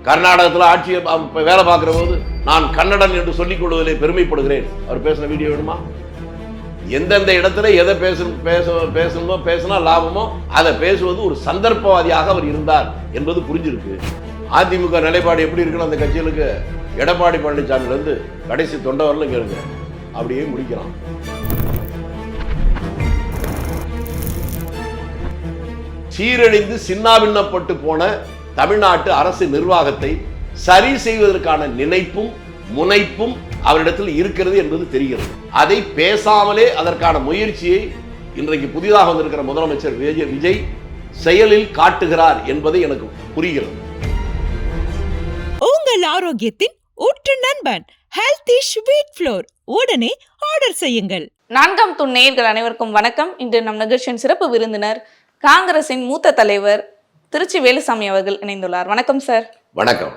கர்நாடகத்தில் ஆட்சியை வேலை பார்க்கிற போது நான் கன்னடன் என்று சொல்லிக் கொள்வதிலே பெருமைப்படுகிறேன். அவர் பேசின வீடியோ வேணுமா? எந்தெந்த இடத்துல எதை பேசணுமோ பேசினா லாபமோ அதை பேசுவது ஒரு சந்தர்ப்பவாதியாக அவர் இருந்தார் என்பது புரிஞ்சிருக்கு. அதிமுக நிலைப்பாடு எப்படி இருக்குன்னு அந்த கட்சிகளுக்கு எடப்பாடி பழனிசாமில இருந்து கடைசி தொண்டவரில் கேளுங்க, அப்படியே முடிக்கிறான். சீரழிந்து சின்னாபின்னப்பட்டு போன தமிழ்நாட்டு அரசு நிர்வாகத்தை சரி செய்வதற்கான நினைப்பும் முனைப்பும் அவரிடத்தில் இருக்கிறது என்பது தெரிகிறது. அதை பேசாமலே அதற்கான முயற்சியை இன்றைக்கு புதிதாக வந்திருக்கிற முதலமைச்சர் விஜய் செயலில் காட்டுகிறார் என்பதை எனக்கு புரிகிறது. உங்கள் ஆரோக்கியத்தின் ஊற்று நண்பன் ஹெல்தி ஸ்வீட் ஃப்ளோர் உடனே ஆர்டர் செய்யுங்கள். 4ஆம் தூண் நேயர்கள் அனைவருக்கும் வணக்கம். இன்று நம் நிகழ்ச்சியின் சிறப்பு விருந்தினர் காங்கிரசின் மூத்த தலைவர் திருச்சி வேலுசாமி அவர்கள் இணைந்துள்ளார். வணக்கம் சார். வணக்கம்.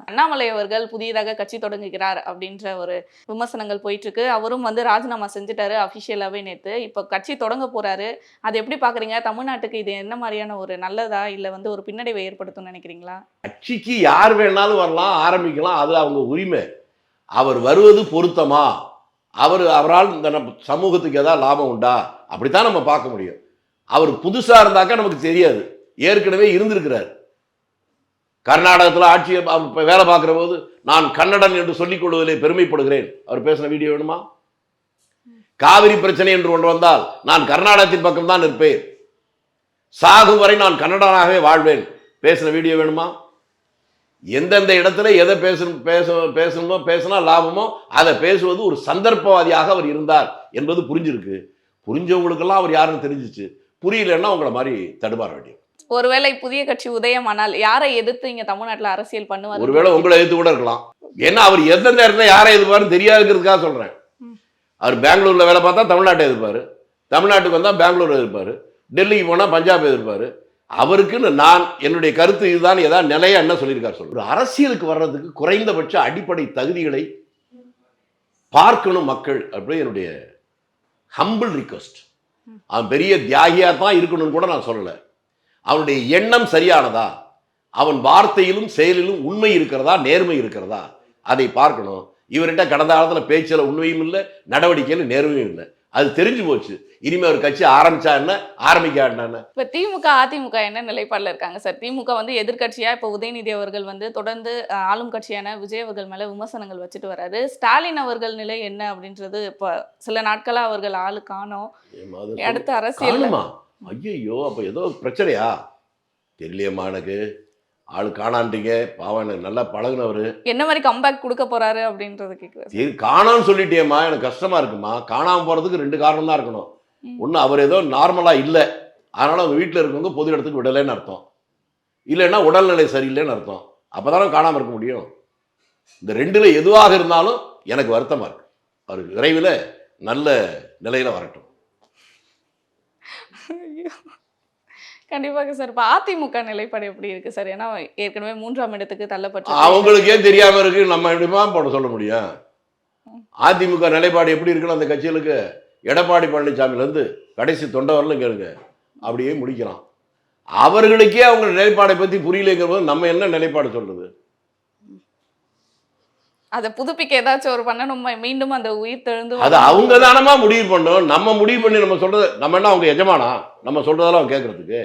அண்ணாமலை அவர்கள் புதியதாக கட்சி தொடங்குகிறார் அப்படின்ற ஒரு விமர்சனங்கள் போயிட்டு இருக்கு. அவரும் ராஜினாமா செஞ்சுட்டாரு அபிஷியலாவே நேற்று. இப்போ கட்சி தொடங்க போறாரு. அதை எப்படி பாக்குறீங்க? தமிழ்நாட்டுக்கு இது என்ன மாதிரியான ஒரு நல்லதா இல்ல ஒரு பின்னடைவை ஏற்படுத்தும் நினைக்கிறீங்களா? கட்சிக்கு யார் வேணாலும் வரலாம், ஆரம்பிக்கலாம், அது அவங்க உரிமை. அவர் வருவது பொருத்தமா, அவரால் இந்த சமூகத்துக்கு ஏதாவது லாபம் உண்டா, அப்படித்தான் நம்ம பார்க்க முடியும். அவர் புதுசா இருந்தாக்கா நமக்கு தெரியாது, ஏற்கனவே இருந்திருக்கிறார். கர்நாடகத்தில் ஆட்சியை வேலை பார்க்கிற போது நான் கன்னடன் என்று சொல்லிக் கொள்வதிலே பெருமைப்படுகிறேன். அவர் பேசின வீடியோ வேணுமா? காவிரி பிரச்சனை என்று ஒன்று வந்தால் நான் கர்நாடகத்தின் பக்கம் தான் நிற்பேன், சாகும் வரை நான் கன்னடனாகவே வாழ்வேன். பேசின வீடியோ வேணுமா? எந்தெந்த இடத்துல எதை பேசணுமோ பேசினா லாபமோ அதை பேசுவது ஒரு சந்தர்ப்பவாதியாக அவர் இருந்தார் என்பது புரிஞ்சிருக்கு. புரிஞ்சவங்களுக்கெல்லாம் அவர் யாருன்னு தெரிஞ்சிச்சு, புரியலன்னா உங்களை மாதிரி தடுமாற வேண்டிய. ஒருவேளை புதிய கட்சி உதயமானால் யாரை எதிர்த்து இங்க தமிழ்நாட்டில் அரசியல் பண்ணுவார்? ஒருவேளை உங்களை எதிர்த்து கூட இருக்கலாம். ஏன்னா அவர் எந்தெந்த இடத்துல யாரை எதிர்ப்பாருன்னு தெரியாதுங்கிறதுக்காக சொல்றேன். அவர் பெங்களூர்ல வேலை பார்த்தா தமிழ்நாட்டை எதிர்ப்பாரு, தமிழ்நாட்டுக்கு வந்தா பெங்களூர் எதிர்ப்பாரு, டெல்லிக்கு போனா பஞ்சாப் எதிர்ப்பாரு. அவருக்குன்னு நான் என்னுடைய கருத்து இதுதான், ஏதாவது நிலையா என்ன சொல்லியிருக்காரு சொல்ற. ஒரு அரசியலுக்கு வர்றதுக்கு குறைந்தபட்ச அடிப்படை தகுதிகளை பார்க்கணும் மக்கள். அப்படி என்னுடைய ஹம்பிள் ரிக்வெஸ்ட். அவன் பெரிய தியாகியா தான் இருக்கணும்னு கூட நான் சொல்லலை. அவனுடைய எண்ணம் சரியானதா, அவன் வார்த்தையிலும் செயலிலும் உண்மை இருக்கிறதா, நேர்மை இருக்கிறதா, அதை பார்க்கணும். இவர்கிட்ட கடந்த காலத்தில் பேச்சில் உண்மையும் இல்லை, நடவடிக்கையில் நேர்மையும் இல்லை. அது தெரிஞ்சு போச்சு. இனிமே ஒரு கட்சி ஆரம்பிச்சா என்ன, ஆரம்பிக்கா என்ன? இப்ப திமுக அதிமுக என்ன நிலைப்பாடுல இருக்காங்க சார்? திமுக எதிர்கட்சியா இப்ப உதயநிதி அவர்கள் தொடர்ந்து ஆளும் கட்சியான விஜய் அவர்கள் மேல விமர்சனங்கள் வச்சுட்டு வர்றாரு. ஸ்டாலின் அவர்கள் நிலை என்ன அப்படின்றது இப்ப சில நாட்களா அவர்கள் ஆளு காணோம். அடுத்த அரசியல் ஐயோ, அப்ப ஏதோ பிரச்சனையா தெரியலையம்மா. எனக்கு ஆளு காணான்றீங்க, பாவம் எனக்கு நல்லா பழகுனவரு, என்ன மாதிரி கம்பேக் கொடுக்க போறாரு அப்படின்றது கேட்குறது. காணான்னு சொல்லிட்டேம்மா, எனக்கு கஷ்டமா இருக்குமா. காணாம போறதுக்கு 2 காரணம் தான் இருக்கணும். ஒன்று, அவர் ஏதோ நார்மலா இல்லை, அதனால அவங்க வீட்டில் இருக்கவங்க பொது இடத்துக்கு விடலைன்னு அர்த்தம். இல்லைன்னா உடல்நிலை சரியில்லைன்னு அர்த்தம். அப்பதானே காணாம இருக்க முடியும். இந்த 2ல எதுவாக இருந்தாலும் எனக்கு வருத்தமா இருக்கு. அவர் விரைவில் நல்ல நிலையில வரட்டும். கண்டிப்பாக சார். இப்ப அதிமுக நிலைப்பாடு எப்படி இருக்கு சார்? ஏன்னா ஏற்கனவே 3ஆம் இடத்துக்கு தள்ளப்பட்டு அவங்களுக்கே தெரியாம இருக்கு, நம்ம எப்படிமா போட சொல்ல முடியும்? அதிமுக நிலைப்பாடு எப்படி இருக்குன்னு அந்த கட்சிகளுக்கு எடப்பாடி பழனிசாமில இருந்து கடைசி தொண்டவரில் கேளுங்க, அப்படியே முடிக்கிறான். அவர்களுக்கே அவங்க நிலைப்பாடை பத்தி புரியலைங்கிற போது நம்ம என்ன நிலைப்பாடு சொல்றது? அதை புதுப்பிக்க ஏதாச்சும் ஒரு பண்ணணும், மீண்டும் அந்த உயிர் தெழுந்து. அது அவங்க தானமா முடிவு பண்ணணும். நம்ம முடிவு பண்ணி நம்ம சொல்றது, நம்ம என்ன அவங்க எஜமானா நம்ம சொல்றதெல்லாம் அவங்க கேட்கறதுக்கு?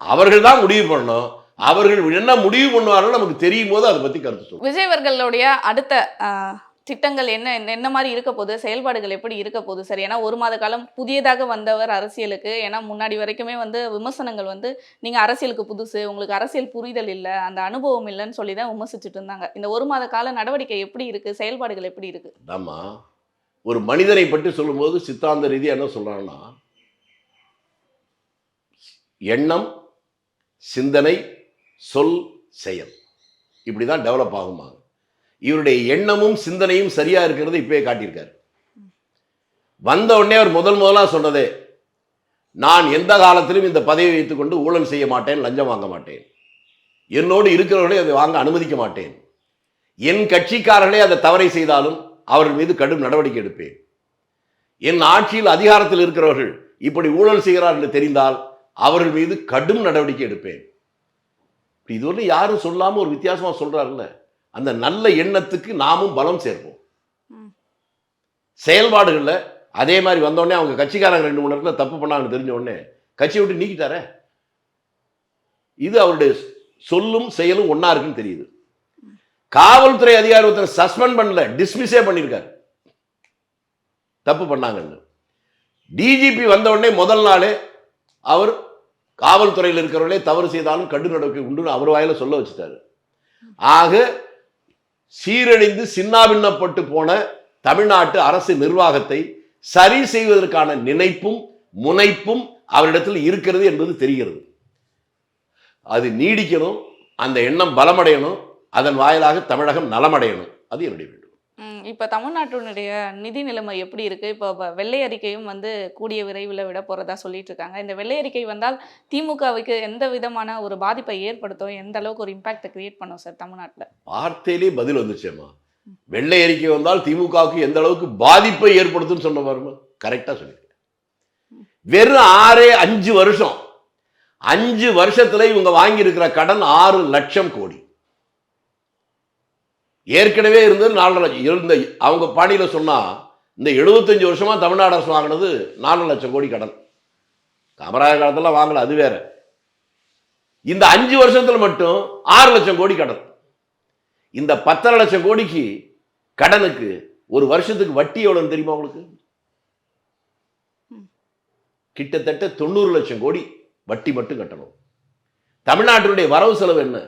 அவர்கள் தான் முடிவு பண்ணணும். அவர்கள் என்ன முடிவு பண்ணுவார்கள் நமக்கு தெரியும் போது அதை பத்தி கருத்து சொல்லுவோம். விஜய் அவர்களுடைய அடுத்த திட்டங்கள் என்ன மாதிரி இருக்க போகுது, செயல்பாடுகள் எப்படி இருக்க போகுது சார்? ஏன்னா 1 மாத காலம் புதியதாக வந்தவர் அரசியலுக்கு. ஏன்னா முன்னாடி வரைக்குமே விமர்சனங்கள் நீங்க அரசியலுக்கு புதுசு, உங்களுக்கு அரசியல் புரிதல் இல்லை, அந்த அனுபவம் இல்லைன்னு சொல்லி தான் விமர்சிச்சுட்டு இருந்தாங்க. இந்த 1 மாத கால நடவடிக்கை எப்படி இருக்கு, செயல்பாடுகள் எப்படி இருக்கு? ஆமா, ஒரு மனிதனை பற்றி சொல்லும்போது சித்தாந்த ரீதியாக என்ன சொல்றாங்கன்னா, எண்ணம், சிந்தனை, சொல், செயல், இப்படிதான் டெவலப் ஆகுமா. இவருடைய எண்ணமும் சிந்தனையும் சரியா இருக்கிறது இப்பவே காட்டியிருக்காரு. வந்த உடனே அவர் முதலா சொன்னதே, நான் எந்த காலத்திலும் இந்த பதவியை வைத்துக் கொண்டு ஊழல் செய்ய மாட்டேன், லஞ்சம் வாங்க மாட்டேன், என்னோடு இருக்கிறவர்களை அதை வாங்க அனுமதிக்க மாட்டேன், என் கட்சிக்காரர்களே அதை தவறை செய்தாலும் அவர்கள் மீது கடும் நடவடிக்கை எடுப்பேன், என் ஆட்சியில் அதிகாரத்தில் இருக்கிறவர்கள் இப்படி ஊழல் செய்கிறார்கள் என்று தெரிந்தால் அவர்கள் மீது கடும் நடவடிக்கை எடுப்பேன், இதுவரை யாரும் சொல்லாம ஒரு வித்தியாசமா சொல்றாருல்ல, அந்த நல்ல எண்ணத்துக்கு நாமும் பலம் சேர்ப்போம். செயல்பாடுகள்ல அதே மாதிரி வந்தோடனே அவங்க கட்சிக்காரங்க 2-3 இடத்துல தப்பு பண்ணாங்கன்னு தெரிஞ்ச உடனே கட்சியை விட்டு நீக்கிட்டாரே. இது அவருடைய சொல்லும் செயலும் ஒன்னா இருக்குன்னு தெரியுது. காவல்துறை அதிகாரி ஒருத்தர் சஸ்பெண்ட் பண்ணல, டிஸ்மிஸே பண்ணியிருக்காரு தப்பு பண்ணாங்கன்னு. டிஜிபி வந்த உடனே முதல் நாளே அவர் காவல்துறையில் இருக்கிறவர்களே தவறு செய்தாலும் கண்டு நடவடிக்கை உண்டு அவர் வாயில சொல்ல வச்சுட்டாரு. ஆக சீரழிந்து சின்னாபின்னப்பட்டு போன தமிழ்நாட்டு அரசு நிர்வாகத்தை சரி செய்வதற்கான நினைப்பும் முனைப்பும் அவரிடத்தில் இருக்கிறது என்பது தெரிகிறது. அது நீடிக்கணும், அந்த எண்ணம் பலமடையணும், அதன் வாயிலாக தமிழகம் நலமடையணும். அது என்னுடைய வேண்டும். இப்போ தமிழ்நாட்டினுடைய நிதி நிலைமை எப்படி இருக்கு? இப்போ வெள்ளை அறிக்கையும் வந்து கூடிய விரைவில் விட போறதா சொல்லிட்டு இருக்காங்க. இந்த வெள்ளை அறிக்கை வந்தால் திமுகவுக்கு எந்த விதமான ஒரு பாதிப்பை ஏற்படுத்தும், எந்த அளவுக்கு ஒரு இம்பாக்டை கிரியேட் பண்ணும் சார் தமிழ்நாட்டில்? வார்த்தையிலே பதில் வந்துச்சேம்மா. வெள்ளை அறிக்கை வந்தால் திமுகவுக்கு எந்த அளவுக்கு பாதிப்பை ஏற்படுத்தும் சொன்ன பாருங்க, கரெக்டா சொல்லிருக்கேன். வெறும் 5 வருஷம், 5 வருஷத்துல இவங்க வாங்கி இருக்கிற கடன் 6 லட்சம் கோடி. ஏற்கனவே இருந்தது 4 லட்சம். இருந்த அவங்க பாணியில சொன்னா இந்த 75 வருஷமா தமிழ்நாடு அரசு வாங்கினது 4 லட்சம் கோடி கடன். காமராஜர் காலத்துல வாங்கல, அது வேற. இந்த 5 வருஷத்துல மட்டும் 6 லட்சம் கோடி கடன். இந்த 10 லட்சம் கோடிக்கு கடனுக்கு ஒரு வருஷத்துக்கு வட்டி எவ்வளவு தெரியுமா உங்களுக்கு? கிட்டத்தட்ட 90 லட்சம் கோடி வட்டி மட்டும் கட்டணும். தமிழ்நாட்டினுடைய வரவு செலவு என்ன?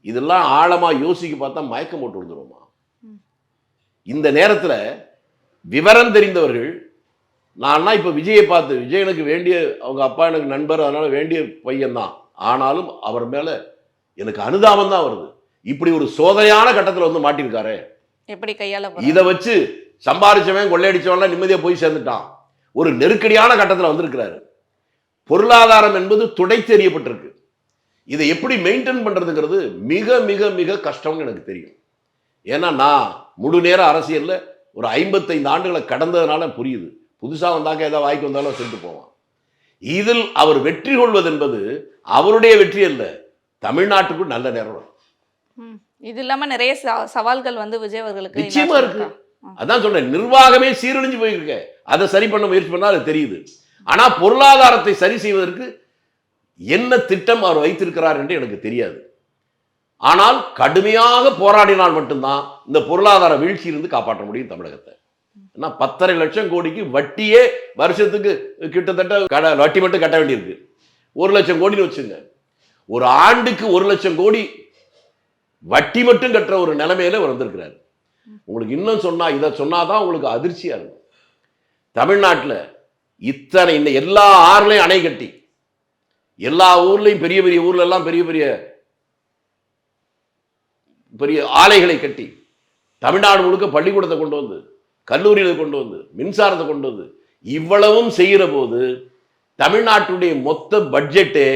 இதெல்லாம் ஆழமா யோசிக்க பார்த்தா மயக்கம் போட்டு விழுந்துருமா. இந்த நேரத்தில் விவரம் தெரிந்தவர்கள், நான் இப்ப விஜயை பார்த்து, விஜய் எனக்கு வேண்டிய, அவங்க அப்பா எனக்கு நண்பர், அதனால வேண்டிய பையன்தான், ஆனாலும் அவர் மேல எனக்கு அனுதாபம் தான் வருது. இப்படி ஒரு சோதனையான கட்டத்தில் வந்து மாட்டிருக்காரு. எப்படி கையாள இதை வச்சு சம்பாதிச்சவன் கொள்ளையடிச்சவன் நிம்மதியா போய் சேர்ந்துட்டான். ஒரு நெருக்கடியான கட்டத்தில் வந்திருக்கிறாரு. பொருளாதாரம் என்பது துடைத்தெறியப்பட்டிருக்கு. இதை எப்படி மெயின்டைன் பண்றதுங்கிறது மிக மிக மிக கஷ்டம்னு எனக்கு தெரியும். ஏன்னா நான் முழு நேர அரசியல்ல ஒரு 55 ஆண்டுகளை கடந்ததுனால புரியுது. புதுசா வந்தாக்க ஏதாவது வாய்க்கு வந்தாலும் சொல்லிட்டு போவான். இதில் அவர் வெற்றி கொள்வது என்பது அவருடைய வெற்றி அல்ல, தமிழ்நாட்டுக்கு நல்ல நேரம். இது இல்லாம நிறைய சவால்கள் வந்து விஜய் அவர்களுக்கு நிச்சயமா இருக்கு. அதான் சொல்றேன், நிர்வாகமே சீரழிஞ்சு போயிருக்க. அதை சரி பண்ண முயற்சி பண்ணா அது தெரியுது. ஆனா பொருளாதாரத்தை சரி செய்வதற்கு என்ன திட்டம் அவர் வைத்திருக்கிறார் என்று எனக்கு தெரியாது. ஆனால் கடுமையாக போராடினால் மட்டும்தான் இந்த பொருளாதார வீழ்ச்சியிலிருந்து காப்பாற்ற முடியும் தமிழகத்தை. 10.5 லட்சம் கோடிக்கு வட்டியே வருஷத்துக்கு கிட்டத்தட்ட வட்டி மட்டும் கட்ட வேண்டியிருக்கு. 1 லட்சம் கோடின்னு வச்சுங்க. ஒரு ஆண்டுக்கு 1 லட்சம் கோடி வட்டி மட்டும் கட்டுற ஒரு நிலைமையில வந்திருக்கிறார். உங்களுக்கு இன்னும் சொன்னா, இதை சொன்னாதான் உங்களுக்கு அதிர்ச்சியா இருக்கும். தமிழ்நாட்டில் இத்தனை இந்த எல்லா ஆறுலையும் அணை கட்டி, எல்லா ஊர்லையும் பெரிய பெரிய ஊர்ல எல்லாம் பெரிய பெரிய பெரிய ஆலைகளை கட்டி, தமிழ்நாடு முழுக்க பள்ளிக்கூடத்தை கொண்டு வந்து, கல்லூரிகளை கொண்டு வந்து, மின்சாரத்தை கொண்டு வந்து, இவ்வளவும் செய்கிற போது தமிழ்நாட்டுடைய மொத்த பட்ஜெட்டே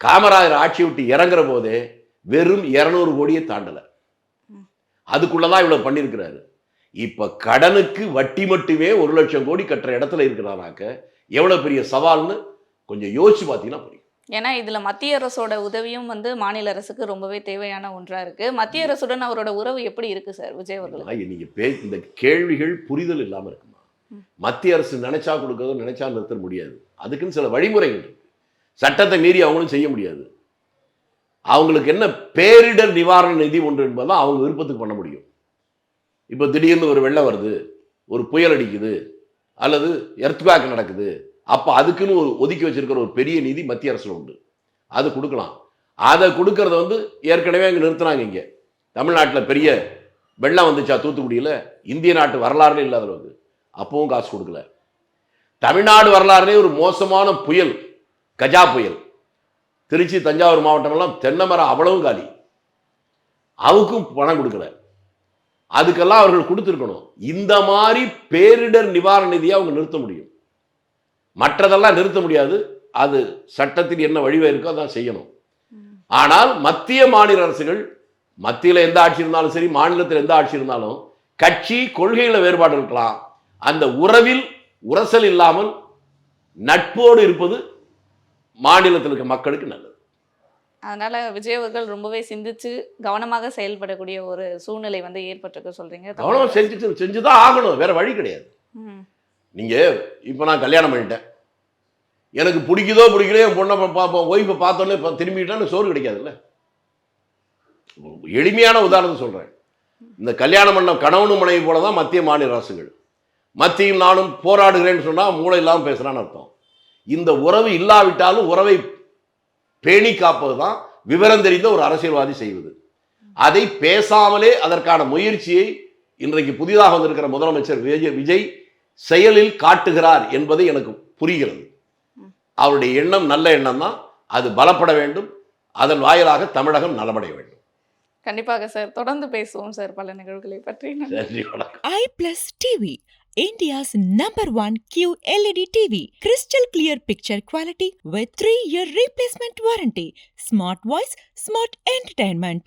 காமராஜர் ஆட்சி விட்டு இறங்குற போதே வெறும் 200 கோடியை தாண்டல. அதுக்குள்ளதான் இவ்வளவு பண்ணியிருக்கிறாரு. இப்ப கடனுக்கு வட்டி மட்டுமே 1 லட்சம் கோடி கட்டுற இடத்துல இருக்கிறாராக்க எவ்வளவு பெரிய சவால்னு கொஞ்சம் யோசிச்சு பார்த்தீங்கன்னா புரியும். ஏன்னா இதுல மத்திய அரசோட உதவியும் வந்து மாநில அரசுக்கு ரொம்பவே தேவையான ஒன்றா இருக்கு. மத்திய அரசுடன் அவரோட உறவு எப்படி இருக்கு சார் விஜய் அவர்களுக்கு? நீங்க இந்த கேள்விகள் புரிதல் இல்லாம இருக்குமா? மத்திய அரசு நினைச்சா கொடுக்கறதோ நினைச்சா நிறுத்த முடியாது. அதுக்குன்னு சில வழிமுறைகள் இருக்கு. சட்டத்தை மீறி அவங்களும் செய்ய முடியாது. அவங்களுக்கு என்ன பேரிடர் நிவாரண நிதி ஒன்று என்பதெல்லாம் அவங்க விருப்பத்துக்கு பண்ண முடியும். இப்போ திடீர்னு ஒரு வெள்ளம் வருது, ஒரு புயல் அடிக்குது, அல்லது எர்த்குவேக் நடக்குது, அப்போ அதுக்குன்னு ஒரு ஒதுக்கி வச்சிருக்கிற ஒரு பெரிய நிதி மத்திய அரசுல உண்டு, அது கொடுக்கலாம். அதை கொடுக்கறத வந்து ஏற்கனவே அங்கே நிறுத்தினாங்க. இங்கே தமிழ்நாட்டில் பெரிய வெள்ளம் வந்துச்சா தூத்துக்குடியில், இந்திய நாட்டு வரலாறுலே இல்லாத அளவுக்கு, அப்பவும் காசு கொடுக்கல. தமிழ்நாடு வரலாறுலேயே ஒரு மோசமான புயல் கஜா புயல், திருச்சி தஞ்சாவூர் மாவட்டமெல்லாம் தென்னை மரம் அவ்வளவும் காலி, அவருக்கும் பணம் கொடுக்கல. அதுக்கெல்லாம் அவர்கள் கொடுத்துருக்கணும். இந்த மாதிரி பேரிடர் நிவாரண நிதியை அவங்க நிறுத்த முடியும், மற்றதெல்லாம் நிறுத்த முடியாது. அது சட்டத்தில் என்ன வழிவகை இருக்கோ அதான் செய்யணும். ஆனால் மத்திய மாநில அரசுகள், மத்தியில் எந்த ஆட்சி இருந்தாலும் சரி, மாநிலத்தில் எந்த ஆட்சி இருந்தாலும் கட்சி கொள்கைகளை வேறுபாடு இருக்கலாம், அந்த உறவில் உரசல் இல்லாமல் நட்போடு இருப்பது மாநிலத்தில் இருக்க மக்களுக்கு நல்லது. அதனால விஜய் அவர்கள் ரொம்பவே சிந்திச்சு கவனமாக செயல்படக்கூடிய ஒரு சூழ்நிலை வந்து ஏற்பட்டிருக்கு சொல்றீங்க. கவனம் செஞ்சுதான் ஆகணும், வேற வழி கிடையாது. ம். நீங்க இப்ப நான் கல்யாணம் பண்ணிட்டேன், எனக்கு பிடிக்குதோ பிடிக்கலையோ என் பொண்ணை ஒய்ஃபை பார்த்தோன்னே திரும்பிட்டான்னு சோறு கிடைக்காதுல்ல. எளிமையான உதாரணத்தை சொல்றேன். இந்த கல்யாணம் பண்ண கணவனும் மனைவி போல தான் மத்திய மாநில அரசுகள். மத்தியும் நானும் போராடுகிறேன்னு சொன்னா மூளை இல்லாமல் பேசுறான்னு அர்த்தம். இந்த உறவு இல்லாவிட்டாலும் உறவை பேணி காப்பது தான் விவரம் தெரிந்த ஒரு அரசியல்வாதி செய்வது. அதை பேசாமலே அதற்கான முயற்சியை இன்றைக்கு புதிதாக வந்திருக்கிற முதலமைச்சர் விஜய் செயலில் காட்டுகிறார் என்பது எனக்கு புரிகிறது. அவருடைய எண்ணம் நல்ல எண்ணம் தான், அது பலப்பட வேண்டும். அதன் வாயிலாக தமிழகம் நலமடைய வேண்டும். கண்டிப்பாக சார், தொடர்ந்து பேசுவோம் சார் பல நிகழ்வுகளை பற்றி. நன்றி, வணக்கம். iPlus TV, India's #1 QLED TV, crystal clear picture quality with 3-year replacement warranty, smart voice, smart entertainment.